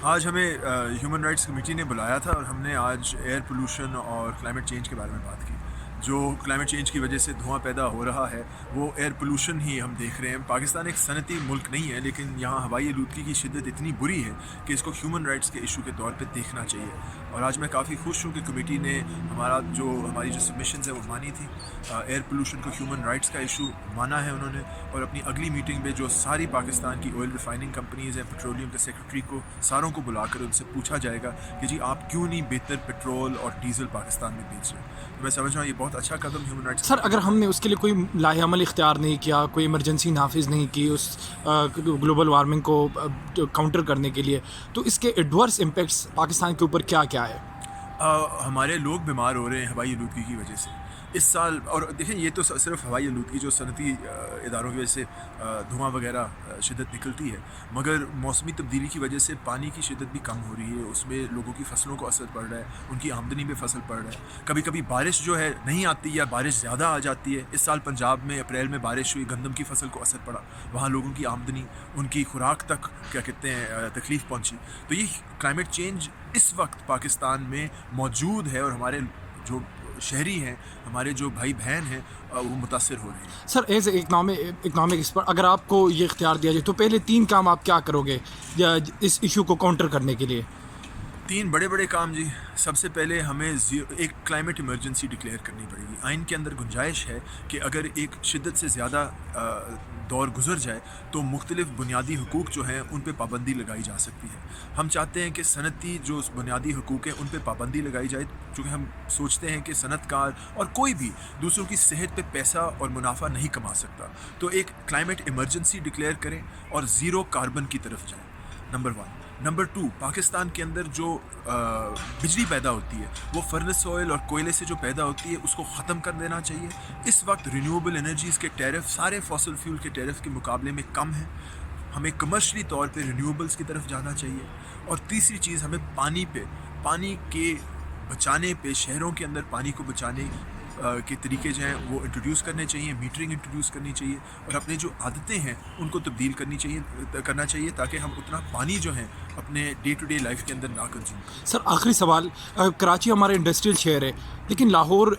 آج ہمیں human rights committee نے بلایا تھا اور ہم نے آج ایئر پولوشن اور کلائمیٹ چینج کے بارے میں بات کی. جو کلائمیٹ چینج کی وجہ سے دھواں پیدا ہو رہا ہے وہ ایئر پولوشن ہی ہم دیکھ رہے ہیں. پاکستان ایک صنعتی ملک نہیں ہے لیکن یہاں ہوائی آلودگی کی شدت اتنی بری ہے کہ اس کو ہیومن رائٹس کے ایشو کے طور پہ دیکھنا چاہیے. اور آج میں کافی خوش ہوں کہ کمیٹی نے ہماری جو سبمیشنز ہیں وہ مانی تھی. ایئر پولوشن کو ہیومن رائٹس کا ایشو مانا ہے انہوں نے, اور اپنی اگلی میٹنگ میں جو ساری پاکستان کی آئل ریفائننگ کمپنیز ہیں, پیٹرولیم کے سیکرٹری کو ساروں کو بلا کر ان سے پوچھا جائے گا کہ جی آپ کیوں نہیں بہتر پیٹرول اور ڈیزل پاکستان میں بیچ رہے ہیں. تو میں سمجھ رہا ہوں یہ بہت اچھا قدم ہیومن رائٹس. سر اگر ہم نے اس کے لیے کوئی لاہ عمل اختیار نہیں کیا, کوئی ایمرجنسی نافذ نہیں کی اس گلوبل وارمنگ کو کاؤنٹر کرنے کے لیے, تو اس کے ایڈورس امپیکٹس پاکستان کے اوپر کیا کیا ہے؟ ہمارے لوگ بیمار ہو رہے ہیں ہوائی آلودگی کی وجہ سے اس سال. اور دیکھیں یہ تو صرف ہوائی آلودگی جو صنعتی اداروں کی وجہ سے دھواں وغیرہ شدت نکلتی ہے, مگر موسمی تبدیلی کی وجہ سے پانی کی شدت بھی کم ہو رہی ہے. اس میں لوگوں کی فصلوں کو اثر پڑ رہا ہے, ان کی آمدنی پہ فصل پڑ رہا ہے. کبھی کبھی بارش جو ہے نہیں آتی یا بارش زیادہ آ جاتی ہے. اس سال پنجاب میں اپریل میں بارش ہوئی, گندم کی فصل کو اثر پڑا, وہاں لوگوں کی آمدنی, ان کی خوراک تک کیا کہتے ہیں تکلیف پہنچی. تو یہ کلائمیٹ چینج اس وقت پاکستان میں موجود ہے اور ہمارے جو شہری ہیں, ہمارے جو بھائی بہن ہیں, وہ متاثر ہو رہے ہیں. سر ایز اے اکنامک ایکسپرٹ, اگر آپ کو یہ اختیار دیا جائے تو پہلے 3 کام آپ کیا کرو گے اس ایشو کو کاؤنٹر کرنے کے لیے؟ 3 بڑے کام جی. سب سے پہلے ہمیں ایک کلائمیٹ ایمرجنسی ڈکلیئر کرنی پڑے گی. آئین کے اندر گنجائش ہے کہ اگر ایک شدت سے زیادہ دور گزر جائے تو مختلف بنیادی حقوق جو ہیں ان پہ پابندی لگائی جا سکتی ہے. ہم چاہتے ہیں کہ صنعتی جو بنیادی حقوق ہیں ان پہ پابندی لگائی جائے, چونکہ ہم سوچتے ہیں کہ صنعت کار اور کوئی بھی دوسروں کی صحت پہ پیسہ اور منافع نہیں کما سکتا. تو ایک کلائمیٹ ایمرجنسی ڈکلیئر کریں اور زیرو کاربن کی طرف جائیں. نمبر 1. نمبر 2, پاکستان کے اندر جو بجلی پیدا ہوتی ہے وہ فرنس آئل اور کوئلے سے جو پیدا ہوتی ہے اس کو ختم کر دینا چاہیے. اس وقت رینیویبل انرجیز کے ٹیرف سارے فاسل فیول کے ٹیرف کے مقابلے میں کم ہیں. ہمیں کمرشلی طور پہ رینیویبلز کی طرف جانا چاہیے. اور تیسری چیز, ہمیں پانی کے بچانے پہ, شہروں کے اندر پانی کو بچانے کے طریقے جو ہیں وہ انٹروڈیوس کرنے چاہیے, میٹرنگ انٹروڈیوس کرنی چاہیے, اور اپنے جو عادتیں ہیں ان کو تبدیل کرنا چاہیے تاکہ ہم اتنا پانی جو ہے اپنے ڈے ٹو ڈے لائف کے اندر نہ کنزیوم کریں. سر آخری سوال, کراچی ہمارا انڈسٹریل شہر ہے لیکن لاہور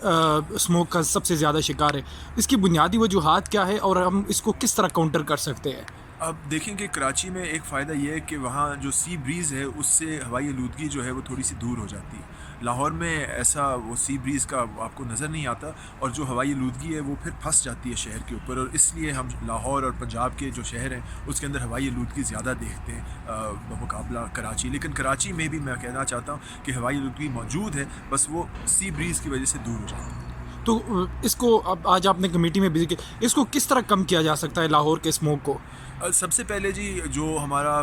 اسموک کا سب سے زیادہ شکار ہے. اس کی بنیادی وجوہات کیا ہے اور ہم اس کو کس طرح کاؤنٹر کر سکتے ہیں؟ اب دیکھیں کہ کراچی میں ایک فائدہ یہ ہے کہ وہاں جو سی بریز ہے اس سے ہوائی آلودگی جو ہے وہ تھوڑی سی دور ہو جاتی ہے. لاہور میں ایسا وہ سی بریز کا آپ کو نظر نہیں آتا, اور جو ہوائی آلودگی ہے وہ پھر پھنس جاتی ہے شہر کے اوپر, اور اس لیے ہم لاہور اور پنجاب کے جو شہر ہیں اس کے اندر ہوائی آلودگی زیادہ دیکھتے ہیں بمقابلہ کراچی. لیکن کراچی میں بھی میں کہنا چاہتا ہوں کہ ہوائی آلودگی موجود ہے, بس وہ سی بریز کی وجہ سے دور ہو جاتی ہے. تو اس کو اب آج آپ نے کمیٹی میں بھی اس کو کس طرح کم کیا جا سکتا ہے لاہور کے اسموک کو؟ سب سے پہلے جی جو ہمارا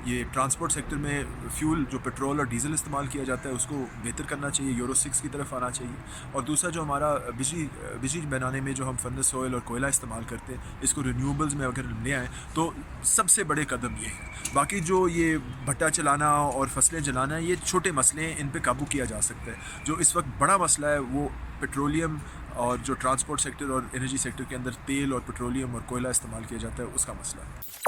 یہ ٹرانسپورٹ سیکٹر میں فیول جو پیٹرول اور ڈیزل استعمال کیا جاتا ہے اس کو بہتر کرنا چاہیے, یورو 6 کی طرف آنا چاہیے. اور دوسرا جو ہمارا بجلی بنانے میں جو ہم فرنس آئل اور کوئلہ استعمال کرتے ہیں اس کو رینیویبلز میں اگر لے آئیں تو سب سے بڑے قدم یہ ہیں. باقی جو یہ بھٹا چلانا اور فصلیں جلانا یہ چھوٹے مسئلے ہیں, ان پہ قابو کیا جا سکتا ہے. جو اس وقت بڑا مسئلہ ہے وہ پیٹرولیم اور جو ٹرانسپورٹ سیکٹر اور انرجی سیکٹر کے اندر تیل اور پیٹرولیم اور کوئلہ استعمال کیا جاتا ہے اس کا مسئلہ ہے.